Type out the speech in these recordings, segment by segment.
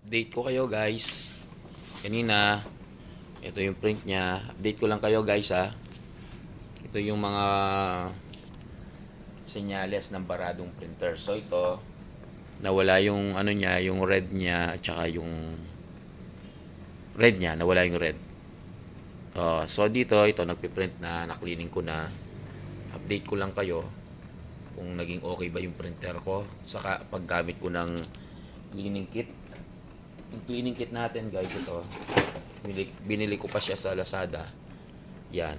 update ko kayo guys. Kanina, ito yung print niya. Update ko lang kayo guys ha. Ito yung mga senyales ng baradong printer. So ito, nawala yung ano niya, yung red niya at saka yung red niya, nawala yung red. So dito, ito nagpiprint na, na-cleaning ko na. Update ko lang kayo kung naging okay ba yung printer ko. Saka paggamit ko ng cleaning kit. Yung cleaning kit natin guys, ito binili ko pa siya sa Lazada. Yan.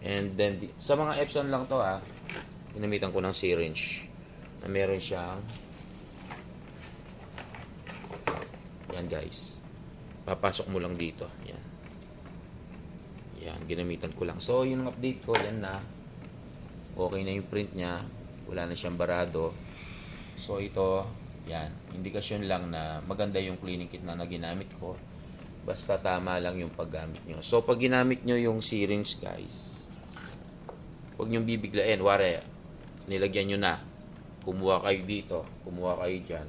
And then sa mga Epson lang to ginamitan ko ng syringe na meron siyang yan guys, papasok mo lang dito. Yan, yan, ginamitan ko lang. So yung update ko, yan na, okay na yung print nya, wala na siyang barado. So ito, yan, indikasyon lang na maganda yung cleaning kit na ginamit ko. Basta tama lang yung paggamit nyo. So pag ginamit nyo yung syringe guys, huwag nyo bibiglain. Wari, nilagyan nyo na, kumuha kayo dito, kumuha kayo dyan,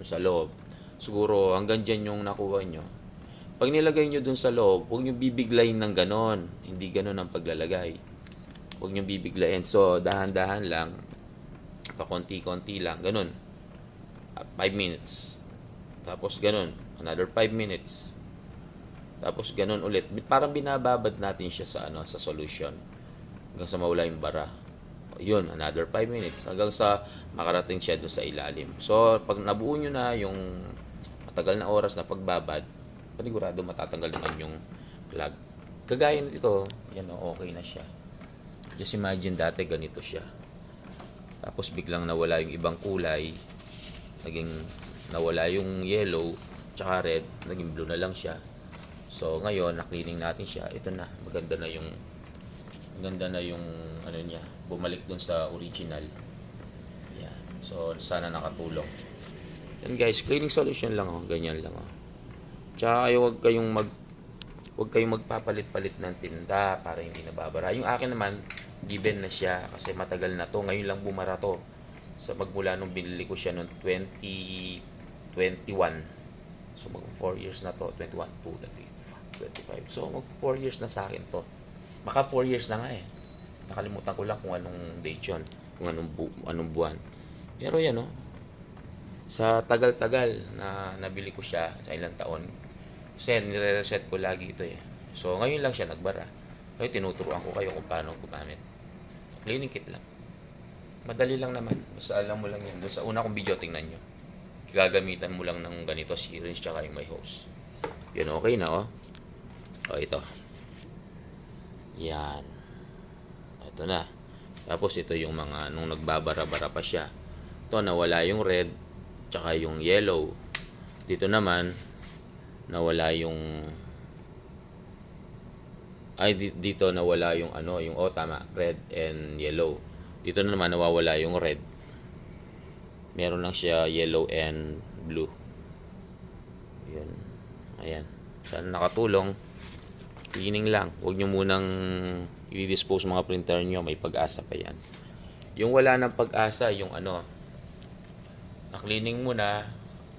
sa loob. Siguro hanggang dyan yung nakuha nyo. Pag nilagay nyo dun sa loob, huwag nyo bibiglayin ng ganon. Hindi ganon ang paglalagay. Huwag nyo bibiglayin. So dahan-dahan lang, pakonti-konti lang, ganon. 5 minutes. Tapos ganon, another 5 minutes. Tapos ganon ulit. Parang binababad natin siya sa sa solution hanggang sa mawala yung bara. Yun, another 5 minutes hanggang sa makarating siya dun sa ilalim. So pag nabuo nyo na yung matagal na oras na pagbabad, panigurado matatanggal naman yung plug. Kagaya nito, yan, okay na siya. Just imagine dati ganito siya. Tapos biglang nawala yung ibang kulay. Naging nawala yung yellow tsaka red, naging blue na lang siya. So ngayon, na-cleaning natin siya. Ito na, maganda na yung ano niya, bumalik dun sa original. Yan. So sana nakatulong. Yan guys, cleaning solution lang ganyan lang Tsaka huwag kayong magpapalit-palit ng tinda para hindi nababara. Yung akin naman, given na siya kasi matagal na to. Ngayon lang bumara to. Sa magmula nung binili ko siya noong 2021. So mag 4 years na to, 21, 2, 25. So mag 4 years na sa akin to. Baka 4 years na nga Nakalimutan ko lang kung anong date yun, kung anong buwan. Pero yan sa tagal-tagal na nabili ko siya sa ilang taon. Kasi nire-reset ko lagi ito So ngayon lang siya nagbara. Kaya tinuturuan ko kayo kung paano gumamit. So, cleaning kit lang. Madali lang naman. Basta alam mo lang yan. Doon sa una kong video, tingnan nyo. Gagamitan mo lang ng ganito, syringe tsaka yung may hose. Yun, okay na ito. Yan. Ito na. Tapos ito yung mga nung nagbabara-bara pa siya. Ito, nawala yung red tsaka yung yellow. Dito naman nawala yung dito nawala yung yung tama, red and yellow. Dito naman nawawala yung red. Meron lang siya yellow and blue. Yun. Ayan. Sana nakatulong. Cleaning lang. Huwag nyo munang i-dispose mga printer nyo. May pag-asa pa yan. Yung wala ng pag-asa, yung na-cleaning mo na,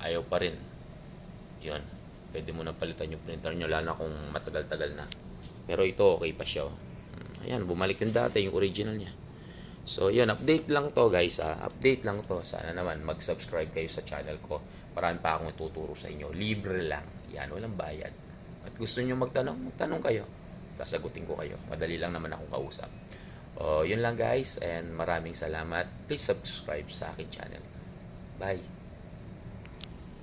ayaw pa rin. Yun. Pwede mo na palitan yung printer nyo, lalo na kung matagal-tagal na. Pero ito, okay pa siya. Ayan, bumalik yung dati, yung original niya. So, yun, update lang to guys. Update lang to. Sana naman mag-subscribe kayo sa channel ko. Marami pa akong tuturo sa inyo. Libre lang. Yan, walang bayad. At gusto nyo magtanong kayo. Sasagutin ko kayo. Madali lang naman akong kausap. Yun lang guys. And maraming salamat. Please subscribe sa akin channel. Bye.